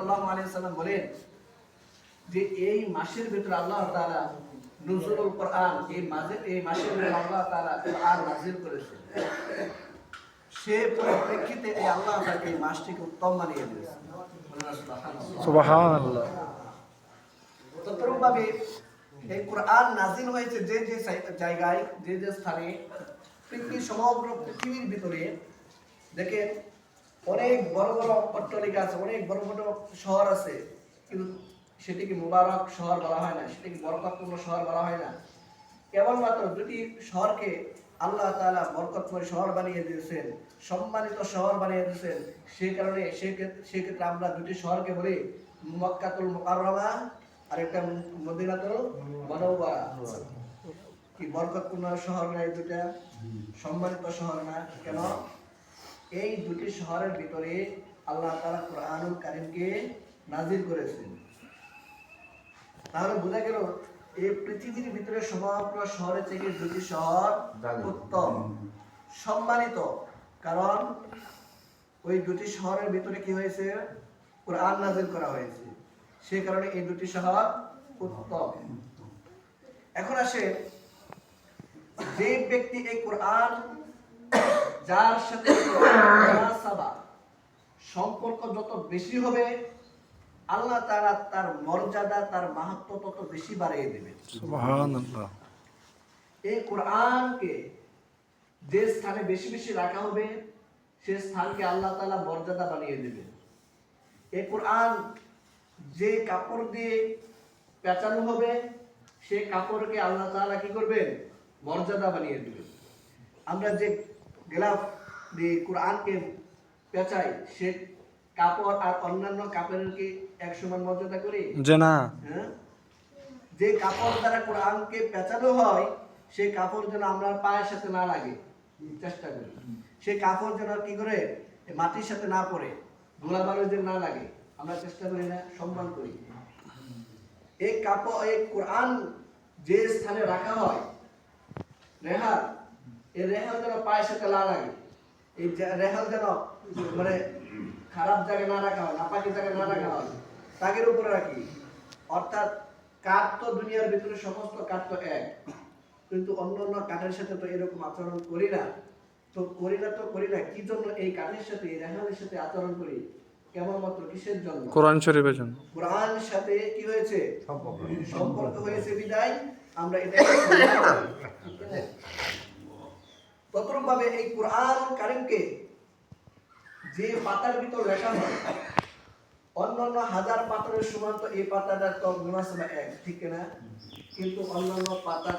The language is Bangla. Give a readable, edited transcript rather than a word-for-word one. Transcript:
সাল্লাল্লাহু আলাইহি ওয়াসাল্লাম বলেন যে এই মাসের ভিতরে আল্লাহ তাআলা নুজুলুল কোরআন, এই মাসের ভিতরে আল্লাহ তাআলা কোরআন নাযিল করেছেন। সে পরিপ্রেক্ষিতে এই আল্লাহ তাআলা এই মাসটিকে উত্তম বানিয়ে দিয়েছেন। সুবহানাল্লাহ। তদ্রূপভাবে এই কোরআন নাযিল হয়েছে যে যে জায়গায়, যে যে স্থানে, সমগ্র পৃথিবীর ভিতরে দেখেন অনেক বড় বড় অট্টালিকা আছে, অনেক বড় বড় শহর আছে, কিন্তু সেটিকে মুবারক শহর বলা হয় না, সেটিকে বরকতপূর্ণ শহর বলা হয় না। কেবলমাত্র দুটি শহরকে আল্লাহ তাআলা বরকতময় শহর বানিয়ে দিয়েছেন, সম্মানিত শহর বানিয়ে দিয়েছেন। সেই কারণে সেক্ষেত্রে আমরা দুটি শহরকে বলি মক্কাতুল মুকাররমা আর একটা মদিনাতুল মুনাওয়ারা। কি বরকতপূর্ণ শহর না এই দুটা? সম্মানিত শহর না? কেন? এই দুটি শহরের ভিতরে আল্লাহ তাআলা কোরআনুল কারীমকে নাযিল করেছেন। তাহলে বোঝা গেল এই পৃথিবীর ভিতরে সমগ্র শহরের থেকে দুটি শহর উত্তম, সম্মানিত। কারণ ওই দুটি শহরের ভিতরে কি হয়েছে? কোরআন নাযিল করা হয়েছে। সেই কারণে এই দুটি শহর উত্তম। এখন আসে, যে ব্যক্তি এই কোরআন, যার সাথে সম্পর্ক যত বেশি হবে, আল্লাহ তাআলা তার মর্যাদা, তার মাহাত্ম্য তত বেশি বাড়িয়ে দেবেন। সুবহানাল্লাহ। এই কোরআনকে যে স্থানে বেশি বেশি রাখা হবে, সে স্থানকে আল্লাহ তাআলা মর্যাদা বানিয়ে দেবেন। এই কোরআন যে কাপড় দিয়ে পেঁচানো হবে, সে কাপড়কে আল্লাহ তাআলা কি করবেন? মর্যাদা বানিয়ে দেবেন। আমরা যে গেলাফ দিয়ে কোরআনকে পেঁচাই, সে কাপড় আর অন্যান্য কাপড়ের কি এক সমান মর্যাদা করি? যে না। হ্যাঁ, যে কাপড় দ্বারা কোরআনকে পেঁচানো হয়, সেই কাপড় যেন আমরা পায়ের সাথে না লাগে, চেষ্টা করি। সেই কাপড় যেন কি করে মাটির সাথে না পড়ে, ধুলাবালু যেন না লাগে, আমরা চেষ্টা করি না? সম্মান করি। এই কাপড়, এই কোরআন যে স্থানে রাখা হয়, রেহাল, এই রেহাল যেন পায়ের সাথে না লাগে, এই রেহাল যেন মানে খারাপ জায়গায় না রাখা হয়, নাপাকি জায়গায় না রাখা হয়, তাগের উপরে রাখি। অর্থাৎ কাঠ তো দুনিয়ার ভিতরে সমস্ত কাঠ তো এক, কিন্তু অন্য অন্য কাঠের সাথে তো এরকম আচরণ করি না। তো করি না কি জন্য? এই কাঠের সাথে, এই রেহালের সাথে আচরণ করি কেবলমাত্র কিসের জন্য? কোরআন শরীফের জন্য। কোরআনের সাথে কি হয়েছে? সম্পর্ক হয়েছে বিদায় আমরা এটা ততরূপ ভাবে এই কোরআন কারীমকে যে পাতার ভিতর লেখা হয়, অন্যান্য হাজার পাতার সমান তো এই পাতাটা তো মুনাসাবা এক, ঠিক না? কিন্তু অন্যান্য পাতা